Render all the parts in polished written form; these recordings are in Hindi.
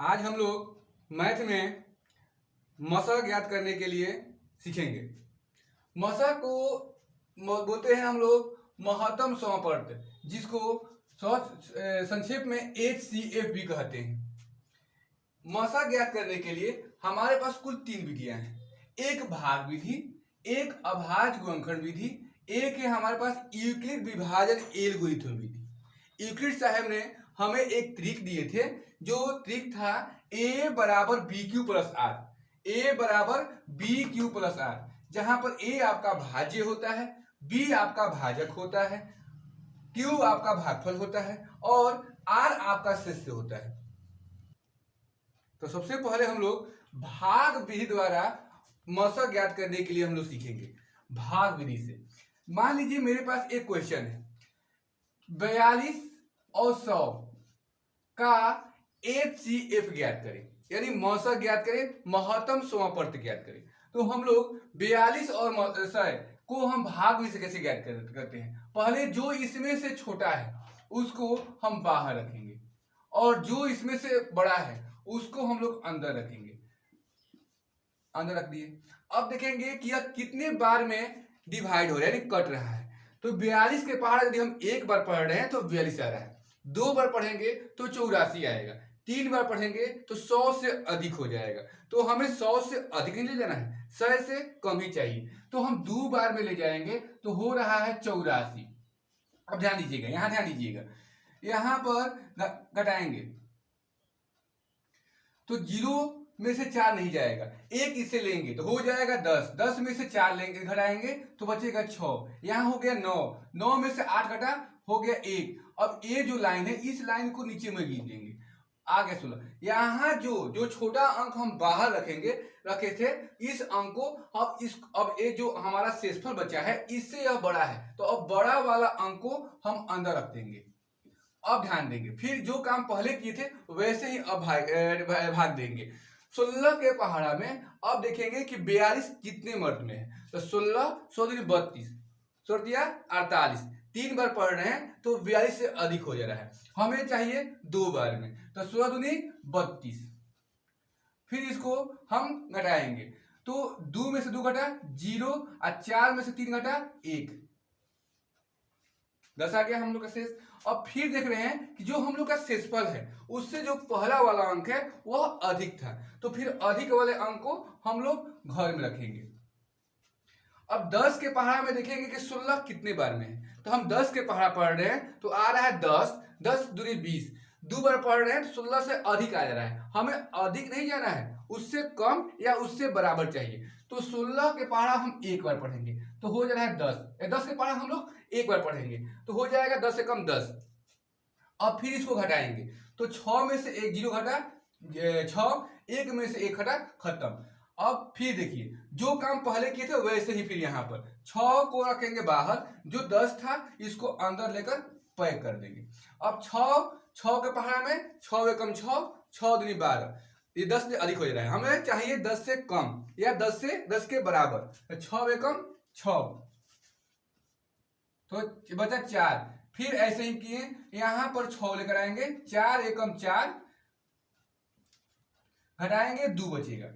आज हम लोग मैथ में मशा ज्ञात करने के लिए सीखेंगे। मशा को बोलते हैं हम लोग महत्तम समापर्त, जिसको संक्षेप में HCF भी कहते हैं। मशा ज्ञात करने के लिए हमारे पास कुल 3 विधियां हैं। एक भाग विधि, एक अभाज्य गुणनखंड विधि, एक है हमारे पास यूक्लिड विभाजन एल्गोरिथम विधि। यूक्लिड साहब ने हमें एक ट्रिक दिए थे, जो ट्रिक था a बराबर b q plus r. a बराबर बी क्यू प्लस आर, जहां पर a आपका भाज्य होता है, b आपका भाजक होता है, q आपका भागफल होता है और r आपका शेष्य होता है। तो सबसे पहले हम लोग भाग विधि द्वारा मशा ज्ञात करने के लिए हम लोग सीखेंगे। भाग विधि से मान लीजिए मेरे पास एक क्वेश्चन है, 42 और 100 का HCF ज्ञात करें, यानी मशा ज्ञात करें, महत्तम समापर्त ज्ञात करें। तो हम लोग 42 और 100 को हम भाग विधि से कैसे ज्ञात करते हैं? पहले जो इसमें से छोटा है उसको हम बाहर रखेंगे और जो इसमें से बड़ा है उसको हम लोग अंदर रखेंगे। अंदर रख दिए। अब देखेंगे कि यह कितने बार में डिवाइड हो रहा है, यानी कट रहा है। तो 42 के पहाड़ यदि हम एक बार पढ़ रहे हैं तो 42 आ रहा है, 2 बार पढ़ेंगे तो 84 आएगा, 3 बार पढ़ेंगे तो 100 से अधिक हो जाएगा। तो हमें 100 से अधिक नहीं ले जाना है, 100 से कम ही चाहिए। तो हम 2 बार में ले जाएंगे तो हो रहा है 84। अब ध्यान दीजिएगा, यहां ध्यान दीजिएगा, यहां पर घटाएंगे तो 0 में से 4 नहीं जाएगा, 1 इसे लेंगे तो हो जाएगा 10, 10 में से 4 लेंगे घटाएंगे तो बचेगा 6, यहाँ हो गया 9, 9 में से 8 घटा हो गया 1। अब ये जो लाइन है इस लाइन को नीचे में गिन देंगे, आ गया 16। यहाँ जो छोटा अंक हम बाहर रखे थे, इस अंक को अब ये जो हमारा शेषफल बचा है इससे यह बड़ा है, तो अब बड़ा वाला अंक को हम अंदर रख देंगे। अब ध्यान देंगे, फिर जो काम पहले किए थे वैसे ही अब भाग देंगे। 16 के पहाड़ा में अब देखेंगे कि 42 कितने मर्द में है। तो 16 16 32, 48, 3 बार पढ़ रहे हैं तो 42 से अधिक हो जा रहा है, हमें चाहिए 2 बार में। तो 16 दूनी 32, फिर इसको हम घटाएंगे तो 2 में से 2 घटा 0 और 4 में से 3 घटा 1, 10 आ गया हम लोग का शेष। अब फिर देख रहे हैं कि जो हम लोग का शेषफल है उससे जो पहला वाला अंक है वह अधिक था, तो फिर अधिक वाले अंक को हम लोग घर में रखेंगे। अब 10 के पहाड़ा में देखेंगे कि 16 कितने बार में है, तो हम 10 के पहाड़ा पढ़ रहे हैं तो आ रहा है 10, 10 दूनी 20, 2 बार पढ़ रहे हैं तो 16 से अधिक आ जा रहा है, हमें अधिक नहीं जाना है, उससे कम या उससे बराबर चाहिए। तो 16 के पहाड़ा हम एक बार पढ़ेंगे तो हो जा रहा है 10, 10 के पहाड़ा हम लोग एक बार पढ़ेंगे तो हो जाएगा 10 से कम 10। अब फिर इसको घटाएंगे तो 6 में से 1 0 घटा 6, 1 में से 1 घटा, खत्म। अब फिर देखिए जो काम पहले किए थे वैसे ही फिर यहाँ पर 6 को रखेंगे बाहर, जो 10 था इसको अंदर लेकर पैक कर देंगे। अब 6 के पहाड़ा में 6 एकम 6, 6 दूनी 12, ये 10 से अधिक हो जा रहा है, हमें चाहिए 10 से कम या 10 के बराबर। 6 एकम 6 तो बचा 4, फिर ऐसे ही किए, यहां पर 6 लेकर आएंगे, 4 एकम 4 घटाएंगे 2 बचेगा।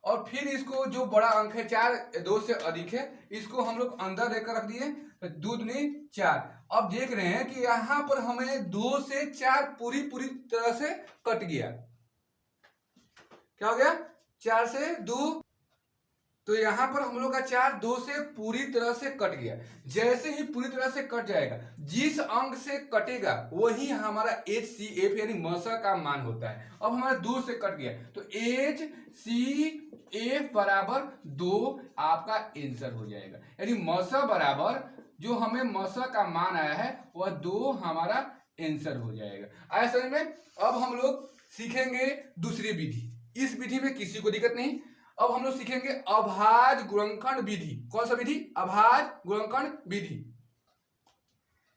और फिर इसको जो बड़ा अंक है 4 2 से अधिक है, इसको हम लोग अंदर लेकर रख दिए, 2 दूनी 4। अब देख रहे हैं कि यहां पर हमें 2 से 4 पूरी तरह से कट गया। क्या हो गया? 4 से 2, तो यहां पर हम लोग का 4 2 से पूरी तरह से कट गया। जैसे ही पूरी तरह से कट जाएगा, जिस अंक से कटेगा वही हमारा HCF यानी मशा का मान होता है। अब हमारा 2 से कट गया तो HCF बराबर 2 आपका आंसर हो जाएगा, यानी मशा बराबर जो हमें मशा का मान आया है वह 2 हमारा आंसर हो जाएगा। आया समझ में? अब हम लोग सीखेंगे दूसरी विधि। इस विधि में किसी को दिक्कत नहीं। अब हम लोग सीखेंगे अभाज्य गुणनखंड विधि। कौन सा विधि? अभाज्य गुणनखंड विधि।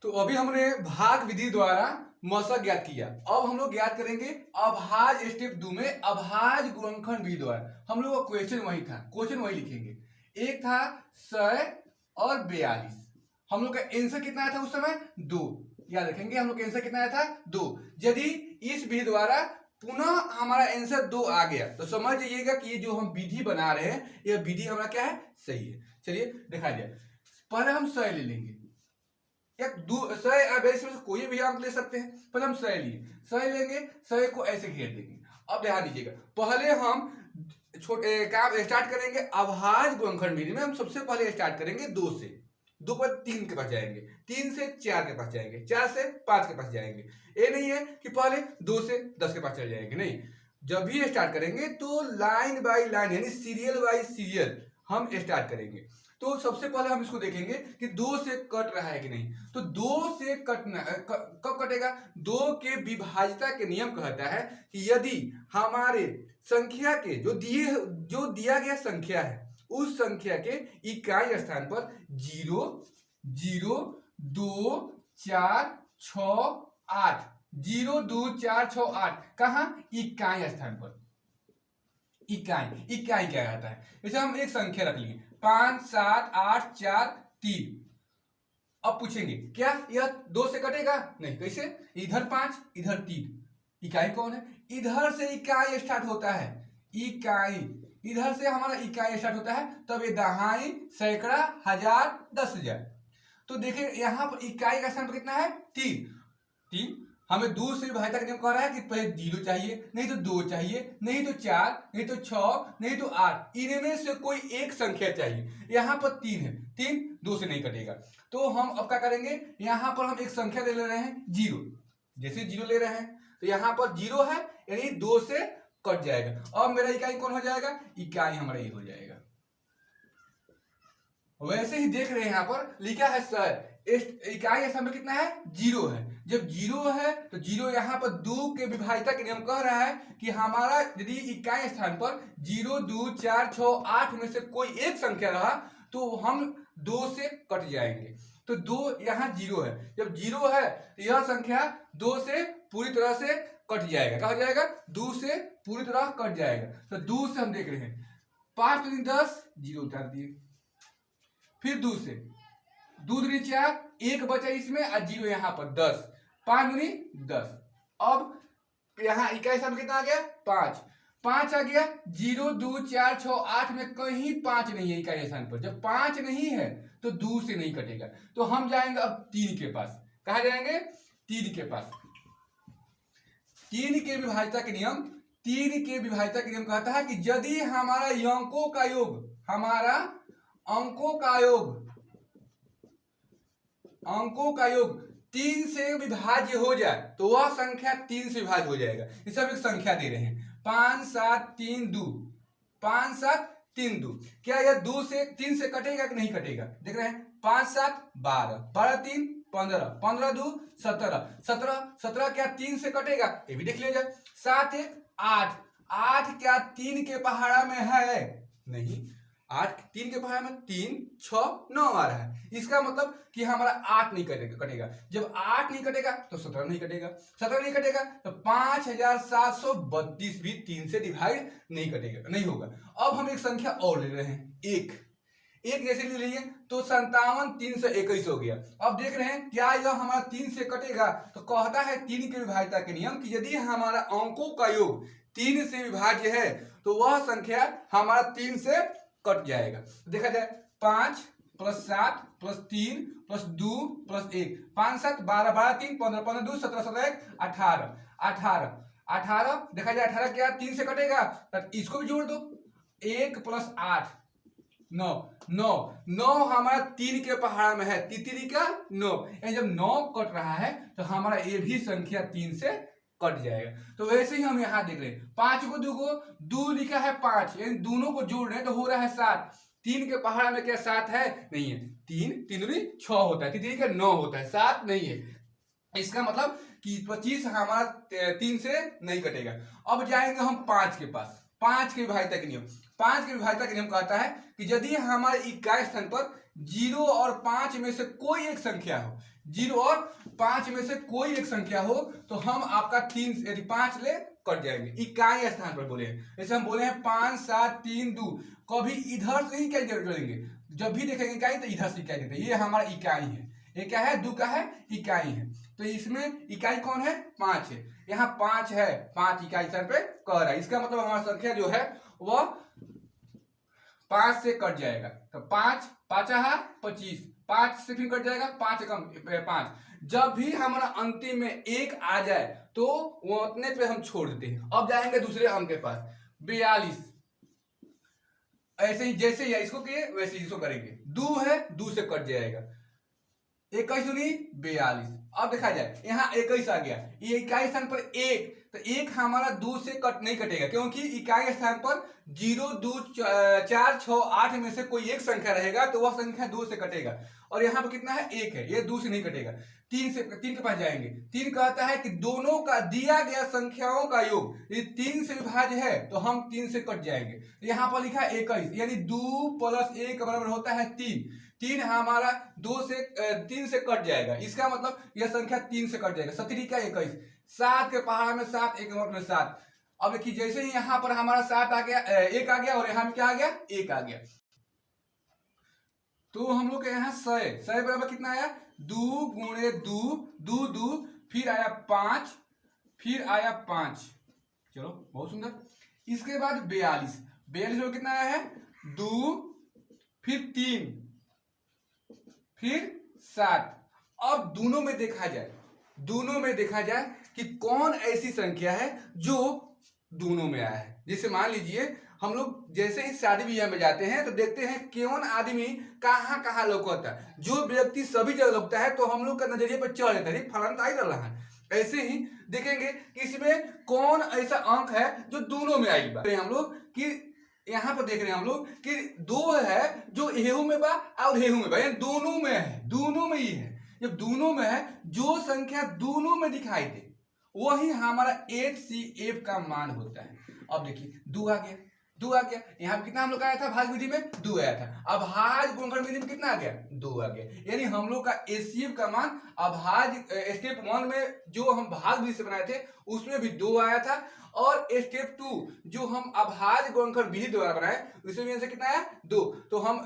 तो अभी हमने भाग विधि द्वारा मशा ज्ञात किया, अब हम लोग ज्ञात करेंगे अभाज्य स्टेप 2 में अभाज्य गुणनखंड विधि द्वारा। हम लोग का क्वेश्चन वही था, क्वेश्चन वही लिखेंगे। एक था 100 और 42, हम लोग का आंसर कितना आया था उस समय? 2। याद रखेंगे हम लोग का आंसर कितना आया था? 2। यदि इस विधि द्वारा पुनः हमारा आंसर 2 आ गया, तो समझ जाइएगा कि ये जो हम विधि बना रहे हैं यह विधि हमारा क्या है, सही है। चलिए दिखा दिया। पहले हम 100 ले लेंगे, एक 100 इसमें से कोई भी अंक ले सकते हैं। पहले हम 100 लिए, 100 लेंगे, 100 को ऐसे घेर देंगे। अब ध्यान दीजिएगा, पहले हम छोटे काम स्टार्ट करेंगे अभाज्य गुणनखंड विधि में। हम सबसे पहले स्टार्ट करेंगे 2 से, 2 पर 3 के पास जाएंगे, 3 से 4 के पास जाएंगे, 4 से 5 के पास जाएंगे। ये नहीं है कि पहले 2 से 10 के पास चले जाएंगे, नहीं। जब भी स्टार्ट करेंगे तो लाइन बाय लाइन यानी सीरियल बाय सीरियल हम स्टार्ट करेंगे। तो सबसे पहले हम इसको देखेंगे कि 2 से कट रहा है कि नहीं। तो 2 से कटना कब कटेगा, 2 के विभाज्यता के नियम कहता है कि यदि हमारे संख्या के जो दिया गया संख्या है उस संख्या के इकाई स्थान पर 0, 0, 2, 4, 6, 8, 0, 2, 4, 6, 8 कहाँ, इकाई स्थान पर। इकाई क्या कहता है, जैसे हम एक संख्या रख लिए 5, 7, 8, 4, 3। अब पूछेंगे क्या यह 2 से कटेगा, नहीं। कैसे, इधर 5 इधर 3, इकाई कौन है, इधर से इकाई स्टार्ट होता है, इकाई इधर से हमारा इकाई स्टार्ट होता है, तब ये दहाई, सैकड़ा, हजार, 10,000। तो देखिए यहाँ पर इकाई का स्थान पर कितना है, 3। हमें 2 से विभाज्यता का नियम कह रहा है कि पहले 0 चाहिए, नहीं तो 2 चाहिए, नहीं तो 4, नहीं तो 6, नहीं तो 8, इनमें से कोई एक संख्या चाहिए। यहाँ पर 3 है, 3 2 से नहीं कटेगा। तो हम अब क्या करेंगे, यहाँ पर हम एक संख्या ले रहे हैं 0, जैसे 0 ले रहे हैं तो यहाँ पर 0 है यानी 2 से कट जाएगा। अब मेरा इकाई कौन हो जाएगा, इकाई हमारा ये हो जाएगा। वैसे ही देख रहे हैं यहाँ पर लिखा है सर, इकाई स्थान पर कितना है, 0 है। जब 0 है तो 0 यहाँ पर 2 के विभाज्यता के नियम कह रहा है कि हमारा यदि इकाई स्थान पर 0, 2, 4, 6, 8 में से कोई एक संख्या रहा तो हम 2 से कट जाएंगे। तो 2 यहाँ 0 है, जब 0 है तो यह संख्या 2 से पूरी तरह से कट जाएगा। क्या हो जाएगा, 2 से पूरी तरह कट जाएगा। तो 2 से हम देख रहे हैं 5 दूनी 10, 0 उतार दिए। फिर 2 से 2 दूनी 4, 1 बचा इसमें और 0 यहाँ पर 10, 5 दूनी 10। अब यहाँ इकाई स्थान कितना आ गया, 5 आ गया। 0, 2, 4, 6, 8 में कहीं 5 नहीं है इकाई स्थान पर। जब 5 नहीं है तो 2 से नहीं कटेगा। तो हम जाएंगे अब 3 के पास। कहा जाएंगे, 3 के पास। 3 के विभाज्यता के नियम, 3 के विभाज्यता के नियम कहता है कि यदि हमारा अंकों का योग, अंकों का योग 3 से विभाज्य हो जाए तो वह संख्या 3 से विभाज्य हो जाएगा। इसे हम एक संख्या दे रहे हैं 5, 7, 3, 2, 5, 7, 3, 2। क्या यह 2 से 3 से कटेगा कि नहीं कटेगा, देख रहे हैं 5, 7, 12, 12, 3, 15, 15, 2, 17, 17, 17 क्या 3 से कटेगा, ये भी देख लीजिए। 7, 1, 8, 8 क्या 3 के पहाड़ा में है, नहीं। 8 3 के पहाड़ में 3, 6, 9 आ रहा है। इसका मतलब कि हमारा 8 नहीं कटेगा। जब 8 नहीं कटेगा तो 17 नहीं कटेगा, 17 नहीं कटेगा तो 5732 भी 3 से डिवाइड नहीं कटेगा, नहीं होगा। अब हम एक संख्या और ले रहे हैं, एक जैसे ले लिए तो 57 321 हो गया। अब देख रहे हैं क्या यह हमारा 3 से कटेगा, तो कहता है 3 के विभाज्यता के नियम कि यदि हमारा अंकों का योग 3 से विभाज्य है तो वह संख्या हमारा 3 से कट जाएगा। देखा जाए 5 + 7 + 3 + 2 + 1, 5, 7, 12, 12, 3, 15, 15, 2, 17, 17, 1, 18, 18, 18। देखा जाए 18 क्या 3 से कटेगा, तो इसको भी जोड़ दो, 1 + 8, 9, 9, 9 हमारा 3 के पहाड़ में है, तितरी का 9। जब 9 कट रहा है तो हमारा ये भी संख्या 3 से कट जाएगा। तो वैसे ही हम यहाँ देख रहे हैं 5 को 2 को 2 लिखा है 5, यानी दोनों को जोड़ रहे हैं तो हो रहा है 7। 3 के पहाड़ में क्या 7 है, नहीं है। 3 3 दूनी 6 होता है, तितरी का 9 होता है, 7 नहीं है। इसका मतलब कि 25 हमारा 3 से नहीं कटेगा। अब जाएंगे हम 5 के पास। 5 के विभाज्यता के नियम, 5 के विभाज्यता के नियम कहता है कि यदि हमारे इकाई स्थान पर 0 और 5 में से कोई एक संख्या हो, 0 और 5 में से कोई एक संख्या हो तो हम आपका 3 यदि 5 ले कट जाएंगे। इकाई स्थान पर बोले हैं, जैसे हम बोले हैं 5, 7, 3, 2, कभी इधर से ही इकाई जोड़ेंगे। जब भी देखेंगे इकाई तो इधर से इकाई देते हैं, ये हमारा इकाई है। ये क्या है, 2 का है, इकाई है। तो इसमें इकाई कौन है, 5 है। यहाँ 5 है, 5 इकाई स्थान पे कह रहा है, इसका मतलब हमारा संख्या जो है वह 5 से कट जाएगा। तो 5 5 25, 5 से फिर कट जाएगा, 5 कम 5। जब भी हमारा अंतिम में 1 आ जाए तो वो उतने पे हम छोड़ देते हैं। अब जाएंगे दूसरे अंक के पास 42। ऐसे ही जैसे ही इसको किए वैसे ही इसको करेंगे। 2 है, 2 से कट जाएगा, 21 दूनी 42। अब देखा जाए यहाँ 21 आ गया, ये इकाई स्थान पर 1, तो 1 हमारा 2 से कट नहीं कटेगा, क्योंकि इकाई स्थान पर 0 2 4 6 8 में से कोई एक संख्या रहेगा तो वह संख्या 2 से कटेगा। और यहाँ पर कितना है, 1 है, ये 2 से नहीं कटेगा। 3 के पास जाएंगे। 3 कहता है कि दोनों का दिया गया संख्याओं का योग ये 3 से विभाज्य है, तो हम 3 से कट जाएंगे। यहाँ पर लिखा है 21, यानी 2 + 1 बराबर होता है 3। 3 हमारा 3 से कट जाएगा, इसका मतलब यह संख्या 3 से कट जाएगा। 17 का 21, 7 के पहाड़ में 7, 1 में 7। अब देखिए जैसे ही यहाँ पर हमारा 7 आ गया, 1 आ गया, और यहाँ में क्या आ गया, 1 आ गया, तो हम लोग के यहाँ 100 बराबर कितना आया, 2 × 2 2 2, फिर आया 5, फिर आया 5। चलो बहुत सुंदर। इसके बाद 42 में कितना आया है, 2, फिर 3, फिर 7। अब दोनों में देखा जाए कि कौन ऐसी संख्या है जो दोनों में आया है। जैसे मान लीजिए हम लोग जैसे ही शादी ब्याह में जाते हैं तो देखते हैं कौन आदमी कहाँ कहाँ लौकता है। जो व्यक्ति सभी जगह लौकता है तो हम लोग का नजरिए पर चढ़ जाता है, फलाना तो आ ही रहा है। ऐसे ही देखेंगे कि इसमें कौन ऐसा अंक है जो दोनों में आई बा। हम लोग कि यहाँ पर देख रहे हैं हम लोग कि 2 है जो हेहू में बा और हेहू में बा, यानी दोनों में है, दोनों में ही है। जब दोनों में है, जो संख्या दोनों में दिखाई दे वही हमारा HCF का मान होता है। अब देखिए 2 आ गया, 2 आ गया। यहाँ पे कितना हम लोग का आया था, भाग विधि में 2 आया था। अभाज्य गुणनखंड विधि में कितना आ गया, 2 आ गया। यानी हम लोग का HCF का मान अभाज्य स्टेप 1 में जो हम भाग विधि से बनाए थे उसमें भी 2 आया था, और स्टेप 2 जो हम अभाज्य गुणनखंड विधि द्वारा बनाए उसमें भी कितना आया, 2। तो हम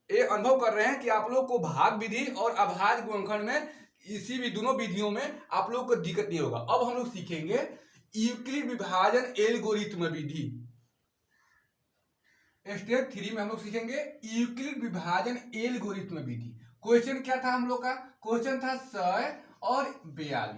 ये अनुभव कर रहे हैं कि आप लोग को भाग विधि और अभाज्य गुणनखंड में इसी भी दोनों विधियों में आप लोग को दिक्कत नहीं होगा। अब हम लोग सीखेंगे यूक्लिड विभाजन एल्गोरिथ्म विधि। स्टेप 3 में हम लोग सीखेंगे यूक्लिड विभाजन एल्गोरिथ्म विधि। क्वेश्चन क्या था हम लोग का, क्वेश्चन था 100 और 42।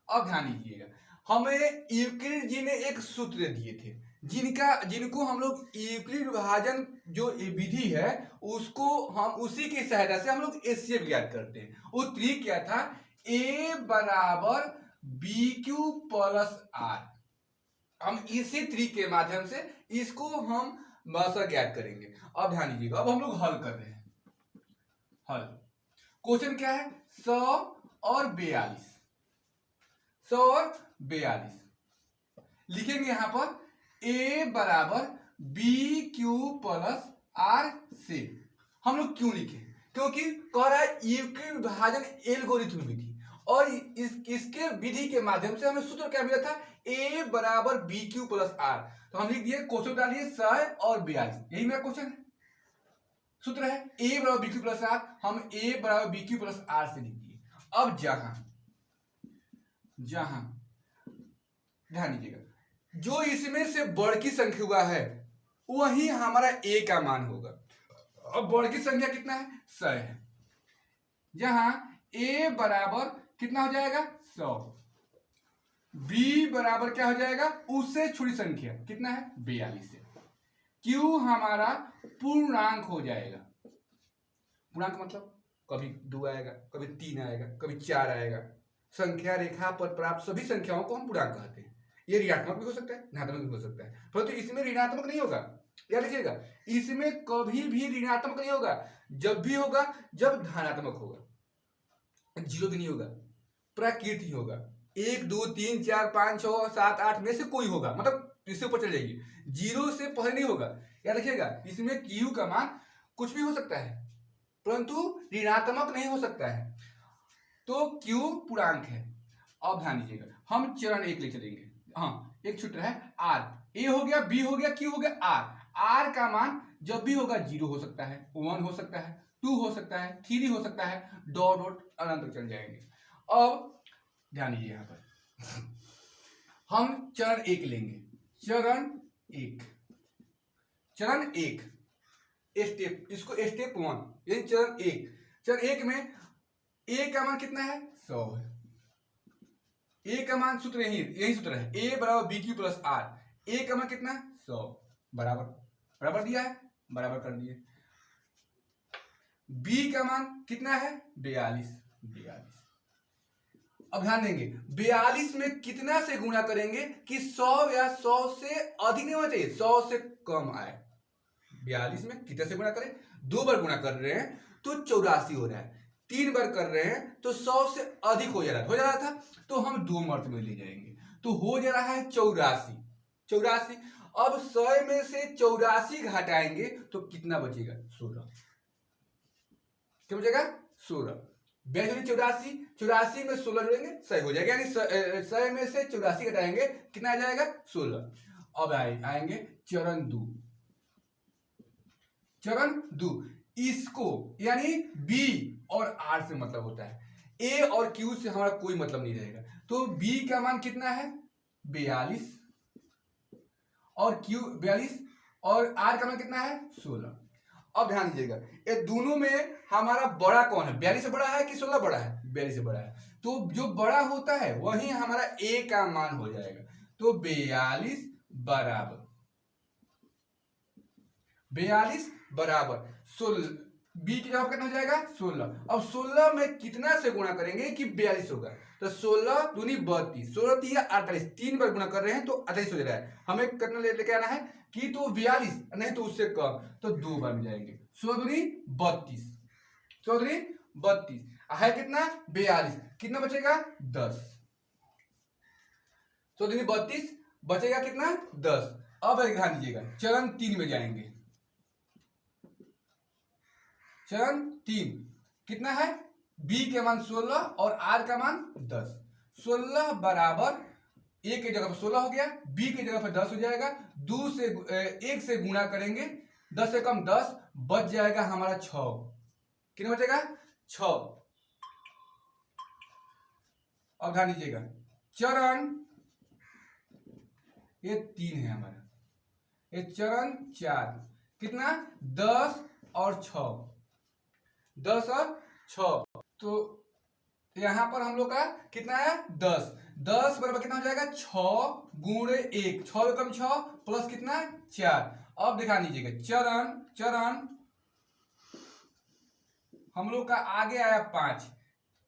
अब ध्यान दीजिएगा, हमें यूक्लिड जी ने एक सूत्र दिए थे जिनको हम लोग यूक्लिड विभाजन जो विधि है उसको हम उसी की सहायता से हम लोग HCF ज्ञात करते हैं। वो ट्रिक क्या था, A = BQ + R। हम इसी ट्रिक के माध्यम से इसको हम मसा ज्ञात करेंगे। अब ध्यान दीजिएगा, अब हम लोग हल कर रहे हैं। हल क्वेश्चन क्या है, 100 और 42। 100 और 42 लिखेंगे यहाँ पर A = BQ + R से। हम लोग क्यों लिखे, क्योंकि कह रहा है यूक्लिड विभाजन एल्गोरिथ्म विधि, और इसके विधि के माध्यम से हमें सूत्र क्या मिला था, A = BQ + R। तो हम लिख दिए, क्वेश्चन डालिए 100 और 42, यही मेरा क्वेश्चन है, सूत्र है A = BQ + R। हम A = BQ + R से लिख दिए। अब जहां ध्यान दीजिएगा, जो इसमें से बड़ की संख्या हुआ है वही हमारा A का मान होगा। अब बड़ की संख्या कितना है, 100 है, जहां A बराबर कितना हो जाएगा, 100। B बराबर क्या हो जाएगा, उससे छोटी संख्या कितना है, 42 है। Q हमारा पूर्णांक हो जाएगा। पूर्णांक मतलब कभी 2 आएगा, कभी 3 आएगा, कभी 4 आएगा। संख्या रेखा पर प्राप्त सभी संख्याओं को हम पूर्णांक कहते हैं। ये ऋणात्मक भी हो सकता है, धनात्मक भी हो सकता है, परंतु इसमें ऋणात्मक नहीं होगा। याद रखिएगा, इसमें कभी भी ऋणात्मक नहीं होगा। जब भी होगा जब धनात्मक होगा, 0 भी नहीं होगा, प्राकृत ही होगा। 1 2 3 4 5 6 7 8 में से कोई होगा, मतलब इससे ऊपर चल जाएगी, 0 से पहले नहीं होगा। याद रखिएगा, इसमें Q का मान कुछ भी हो सकता है परंतु ऋणात्मक नहीं हो सकता है, तो Q पूर्णांक है। अब ध्यान दीजिएगा, हम चरण 1 ले चलेंगे। हाँ, एक सूत्र है R। A हो गया, B हो गया, Q हो गया, R। R का मान जब भी होगा 0 हो सकता है, 1 हो सकता है, 2 हो सकता है, 3 हो सकता है, डॉट डॉट अनंत तक चल जाएंगे। अब ध्यान दीजिए यहाँ पर हम चरण 1 लेंगे। चरण 1, चरण 1 स्टेप, इसको स्टेप 1 यानी चरण 1। चरण 1 में ए का मान कितना है? 100 है। ए का मान सूत्र यही सूत्र है, ए बराबर बी क्यू प्लस आर। ए का मान कितना? 100 बराबर, बराबर दिया है, बराबर कर दिए। बी का मान कितना है? 42। अब ध्यान देंगे 42 में कितना से गुणा करेंगे कि 100 या 100 से अधिक नहीं होना चाहिए, 100 से कम आए। 42 में कितने से गुणा करें? 2 बार गुणा कर रहे हैं तो 84 हो रहा है, 3 बार कर रहे हैं तो 100 से अधिक हो जा रहा था, तो हम 2 मर्त में ले जाएंगे, तो हो जा रहा है 84। अब 100 में से 84 घटाएंगे तो कितना बचेगा? 16। क्या बचेगा? 16। 84 में 16 जोड़ेंगे, सही हो जाएगा, यानी 100 में से 84 घटाएंगे कितना आ जाएगा? 16। अब आएंगे चरण 2। चरण 2 इसको यानी बी और आर से मतलब होता है, ए और क्यू से हमारा कोई मतलब नहीं रहेगा। तो बी का मान कितना है? 42 और क्यू 42 और आर का मान कितना है? 16। अब ध्यान दीजिएगा ये दोनों में हमारा बड़ा कौन है? 42 से बड़ा है कि 16 बड़ा है? 42 से बड़ा है, तो जो बड़ा होता है वही हमारा ए का मान हो जाएगा। तो 42 बराबर 16, बी की जगह कितना हो जाएगा? 16। अब 16 में कितना से गुणा करेंगे कि 42 होगा? तो 16 दूनी 32, 16 3 48, 3 बार गुणा कर रहे हैं तो 48 हो जा रहा है। हमें कितना लेके आना है कि तो 42 नहीं तो उससे कम, तो 2 बार में जाएंगे। 16 दूनी 32, 16 दूनी 32 है कितना? 42, कितना बचेगा? 10। 16 दूनी 32 बचेगा कितना? 10। अब ध्यान दीजिएगा चरण 3 में जाएंगे। चरण 3 कितना है? बी के मान 16 और आर का मान 10। 16 बराबर ए की जगह पर 16 हो गया, बी की जगह पर 10 हो जाएगा। 2 से 1 से गुणा करेंगे, 10 से कम 10, बच जाएगा हमारा 6। कितना बचेगा? 6। अब ध्यान दीजिएगा चरण ये 3 है हमारा, ये चरण 4 कितना? 10 और 6, 10 और 6, तो यहां पर हम लोग का कितना है? 10। 10 बराबर कितना हो जाएगा? 6 गुणे 1, 6 कम 6 प्लस कितना? 4। अब दिखा दीजिएगा चरण हम लोग का आगे आया 5।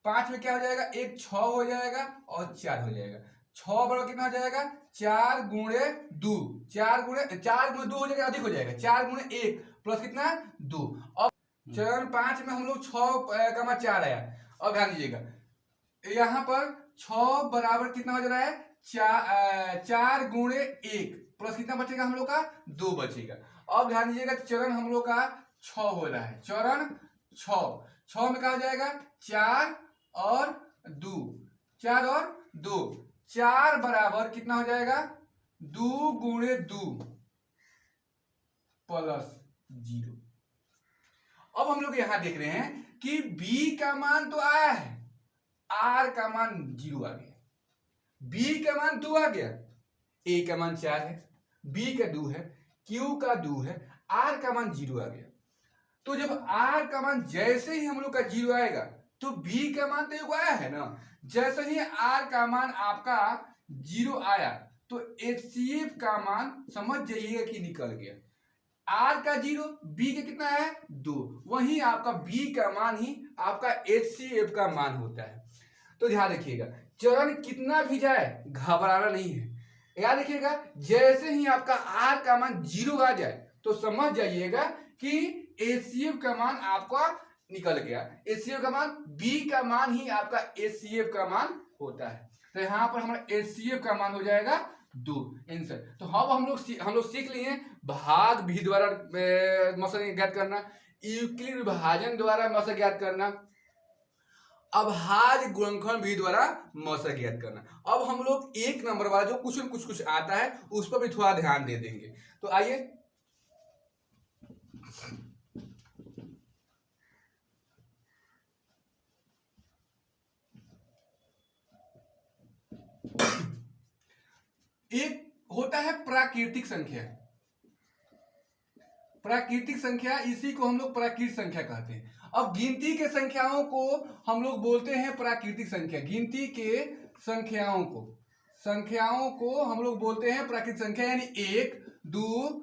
5 में क्या हो जाएगा? एक 6 हो जाएगा और 4 हो जाएगा। 6 बराबर कितना हो जाएगा? 4 गुणे 2, 4 गुणे 2 हो जाएगा, अधिक हो जाएगा, 4 गुणे 1 प्लस कितना? 2। अब चरण 5 में हम लोग 6 का 4 आया। अब ध्यान दीजिएगा यहां पर 6 बराबर कितना हो जा रहा है? 4 गुणे 1 प्लस कितना बचेगा हम लोग का? 2 बचेगा। अब ध्यान दीजिएगा चरण हम लोग का 6 हो रहा है, चरण 6 में क्या हो जाएगा? 4 और 2, 4 और 2, 4 बराबर कितना हो जाएगा? 2 गुणे 2 प्लस 0। अब हम लोग यहां देख रहे हैं कि b का मान तो आया है, r का मान 0 आ गया, b का मान 2 आ गया, a का मान 4 है, b का 2 है, q का 2 है, r का मान 0 आ गया। तो जब r का मान जैसे ही हम लोग का 0 आएगा तो b का मान तो 1 आया है ना, जैसे ही r का मान आपका 0 आया तो HCF का मान समझ जाइएगा कि निकल गया। r का 0, b का कितना है? 2, वही आपका b का मान ही आपका HCF का मान होता है। तो ध्यान रखिएगा चरण कितना भी जाए घबराना नहीं है, याद रखिएगा जैसे ही आपका r का मान 0 आ जाए तो समझ जाइएगा कि HCF का मान आपका निकल गया। HCF का मान b का मान ही आपका HCF का मान होता है। तो यहाँ पर हमारा HCF का मान हो जाएगा 2 आंसर। तो अब हम लोग सीख लिए भाग विधि द्वारा मौसा ज्ञात करना, यूक्लिड विभाजन द्वारा मौसा ज्ञात करना, अभाज्य गुणनखंड विधि द्वारा मौसा ज्ञात करना। अब हम लोग 1 नंबर वाला जो कुछ आता है उस पर भी थोड़ा ध्यान दे देंगे। तो आइए एक होता है प्राकृतिक संख्या। प्राकृतिक संख्या, इसी को हम लोग प्राकृतिक संख्या कहते हैं। अब गिनती के संख्याओं को हम लोग बोलते हैं प्राकृतिक संख्या। गिनती के संख्याओं को हम लोग बोलते हैं प्राकृतिक संख्या, यानी 1 2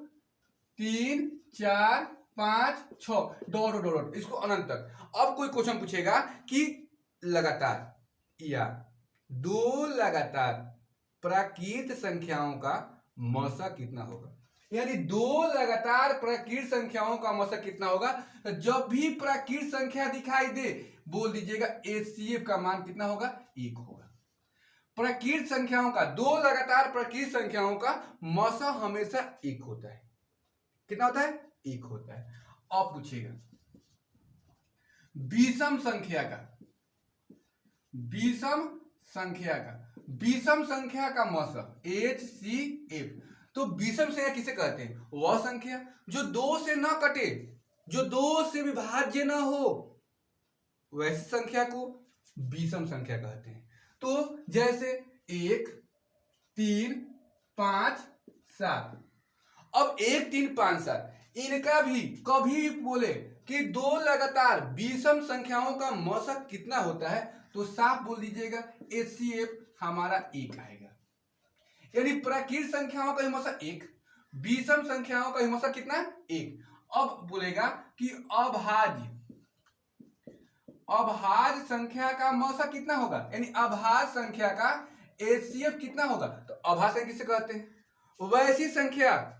3 4 5 6 डॉट डॉट डॉट, इसको अनंत तक। अब कोई क्वेश्चन पूछेगा कि लगातार या दो लगातार प्राकृत संख्याओं का मौसा कितना होगा, यानी दो लगातार प्राकृत संख्याओं का मौसा कितना होगा। तो जब भी प्राकृत संख्या दिखाई दे बोल दीजिएगा HCF का मान कितना होगा, 1 होगा। प्राकृत संख्याओं का, दो लगातार प्राकृत संख्याओं का मौसा हमेशा 1 होता है। कितना होता है, 1 होता है। अब पूछिएगा विषम संख्या का मौसा HCF। तो विषम संख्या किसे कहते हैं, वह संख्या जो 2 से न कटे, जो 2 से विभाज्य न हो, वैसी संख्या को विषम संख्या कहते हैं। तो जैसे 1 3 5 7। अब 1 3 5 7 इनका भी कभी भी बोले कि दो लगातार विषम संख्याओं का मौसा कितना होता है, तो साफ बोल दीजिएगा HCF हमारा 1 आएगा। यानी प्राकृत संख्याओं का मौसा 1, विषम संख्याओं का मौसा कितना, 1। अब बोलेगा कि अभाज्य संख्या का मौसा कितना होगा, यानी अभाज्य संख्या का HCF कितना होगा। तो अभाज्य संख्या किसे कहते हैं, वैसी संख्या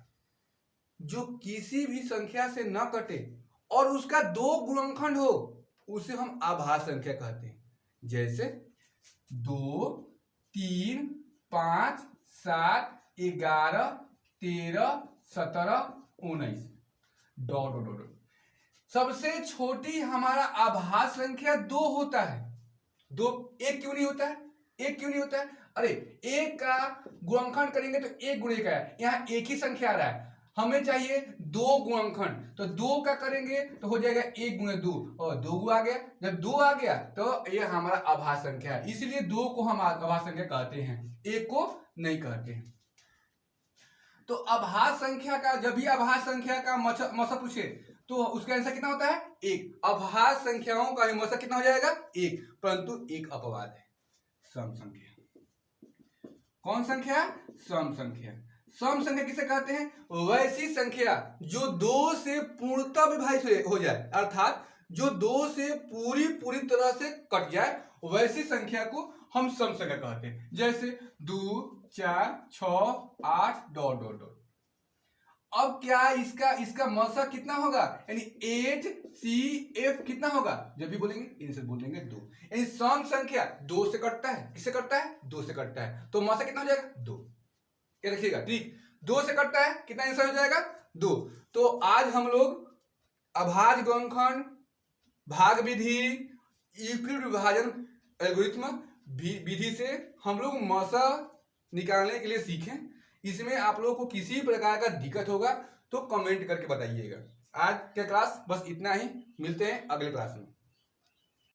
जो किसी भी संख्या से न कटे और उसका 2 गुणनखंड हो, उसे हम अभाज्य संख्या कहते हैं। जैसे 2 3 5 7 11 13 17 19 डॉट डॉट डॉट। सबसे छोटी हमारा अभाज्य संख्या 2 होता है। 2 1 क्यों नहीं होता है, 1 क्यों नहीं होता है, अरे 1 का गुणनखंड करेंगे तो 1 गुणे का है, यहाँ एक ही संख्या आ रहा है, हमें चाहिए 2 गुणनखंड। तो 2 का करेंगे तो हो जाएगा 1 गुणे 2 और 2 आ गया। जब 2 आ गया तो ये हमारा अभाज्य संख्या है, इसलिए 2 को हम अभाज्य संख्या कहते हैं, 1 को नहीं कहते हैं। तो अभाज्य संख्या का, जब भी अभाज्य संख्या का मौसा पूछे तो उसका आंसर कितना होता है, 1। अभाज्य संख्याओं का मौसा कितना हो जाएगा, 1, परंतु एक अपवाद है, सम संख्या। कौन संख्या, सम संख्या। सम संख्या किसे कहते हैं, वैसी संख्या जो 2 से पूर्णतः विभाजित हो जाए, अर्थात जो 2 से पूरी तरह से कट जाए, वैसी संख्या को हम सम संख्या कहते हैं। जैसे 2 4 6 8 डॉट डॉट डॉट। अब क्या इसका मौसा कितना होगा, यानी HCF कितना होगा, जब भी बोलेंगे इनसे बोलेंगे 2। यानी सम संख्या 2 से कटता है, किससे कटता है, 2 से कटता है, तो मौसा कितना हो जाएगा, 2। ये रखिएगा, ठीक, 2 से कटता है, कितना आंसर हो जाएगा, 2। तो आज हम लोग अभाज्य गुणनखंड, भाग विधि, यूक्लिड विभाजन एल्गोरिथ्म विधि से हम लोग मौसा निकालने के लिए सीखें। इसमें आप लोगों को किसी प्रकार का दिक्कत होगा तो कमेंट करके बताइएगा। आज का क्लास बस इतना ही, मिलते हैं अगले क्लास में।